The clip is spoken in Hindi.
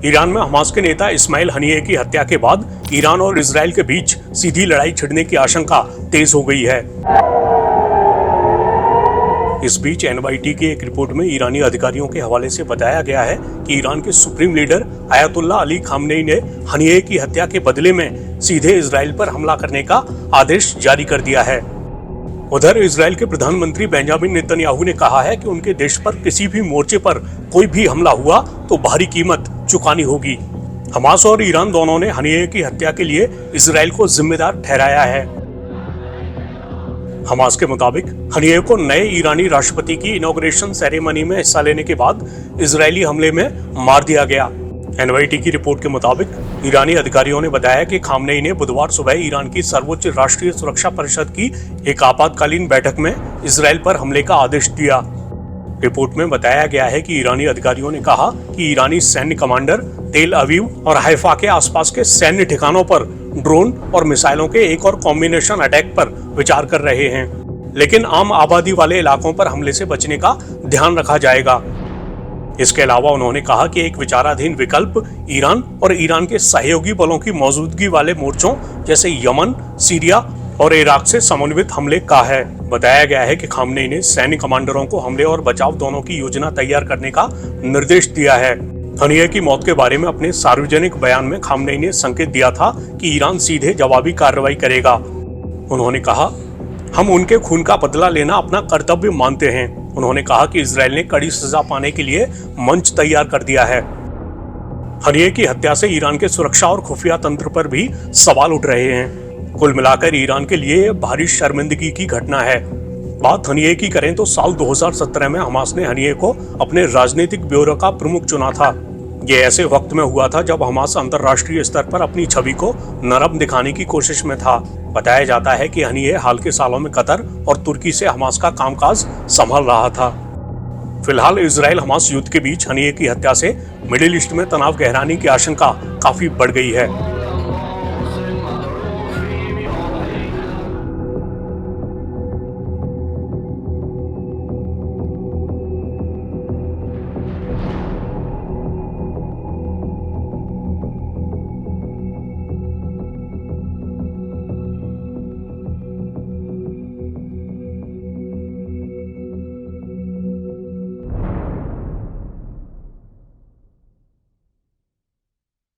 ईरान में हमास के नेता इस्माइल हनिये की हत्या के बाद ईरान और इजराइल के बीच सीधी लड़ाई छिड़ने की आशंका तेज हो गई है। इस बीच एनवाईटी की एक रिपोर्ट में ईरानी अधिकारियों के हवाले से बताया गया है कि ईरान के supreme leader ayatollah Ali Khamenei ने हनिये की हत्या के बदले में सीधे इजराइल पर हमला करने का आदेश जारी कर दिया है। उधर इजराइल के प्रधानमंत्री बेंजामिन नेतन्याहू ने कहा है कि उनके देश पर किसी भी मोर्चे पर कोई भी हमला हुआ तो भारी कीमत चुकानी होगी। हमास और ईरान दोनों ने हनिये की हत्या के लिए इजराइल को जिम्मेदार ठहराया है। हमास के मुताबिक हनिये को नए ईरानी राष्ट्रपति की इनॉग्रेशन सेरेमनी में हिस्सा लेने के बाद इजरायली हमले में मार दिया गया। एनवाईटी की रिपोर्ट के मुताबिक ईरानी अधिकारियों ने बताया कि खामनेई ने बुधवार सुबह ईरान की सर्वोच्च राष्ट्रीय सुरक्षा परिषद की एक आपातकालीन बैठक में इजराइल पर हमले का आदेश दिया। रिपोर्ट में बताया गया है कि ईरानी अधिकारियों ने कहा कि ईरानी सैन्य कमांडर तेल अवीव और हाइफा के आसपास के सैन्य ठिकानों पर ड्रोन और मिसाइलों के एक और कॉम्बिनेशन अटैक पर विचार कर रहे हैं, लेकिन आम आबादी वाले इलाकों पर हमले से बचने का ध्यान रखा जाएगा। इसके अलावा उन्होंने कहा कि एक विचाराधीन विकल्प ईरान और ईरान के सहयोगी बलों की मौजूदगी वाले मोर्चों जैसे यमन, सीरिया और इराक से समन्वित हमले का है। बताया गया है कि खामनेई ने सैन्य कमांडरों को हमले और बचाव दोनों की योजना तैयार करने का निर्देश दिया है। हनिये की मौत के बारे में अपने सार्वजनिक बयान में खामनेई ने संकेत दिया था कि ईरान सीधे जवाबी कार्रवाई करेगा। उन्होंने कहा, हम उनके खून का बदला लेना अपना कर्तव्य मानते हैं। उन्होंने कहा कि इजराइल ने कड़ी सजा पाने के लिए मंच तैयार कर दिया है। हनिये की हत्या से ईरान के सुरक्षा और खुफिया तंत्र पर भी सवाल उठ रहे हैं। कुल मिलाकर ईरान के लिए भारी शर्मिंदगी की घटना है। बात हनिये की करें तो साल 2017 में हमास ने हनिये को अपने राजनीतिक ब्यूरो का प्रमुख चुना था। ये ऐसे वक्त में हुआ था जब हमास अंतर्राष्ट्रीय स्तर पर अपनी छवि को नरम दिखाने की कोशिश में था। बताया जाता है कि हनिये हाल के सालों में कतर और तुर्की से हमास का कामकाज संभाल रहा था। फिलहाल इजराइल हमास युद्ध के बीच हनिये की हत्या से मिडिल ईस्ट में तनाव गहराने की आशंका काफी बढ़ गई है।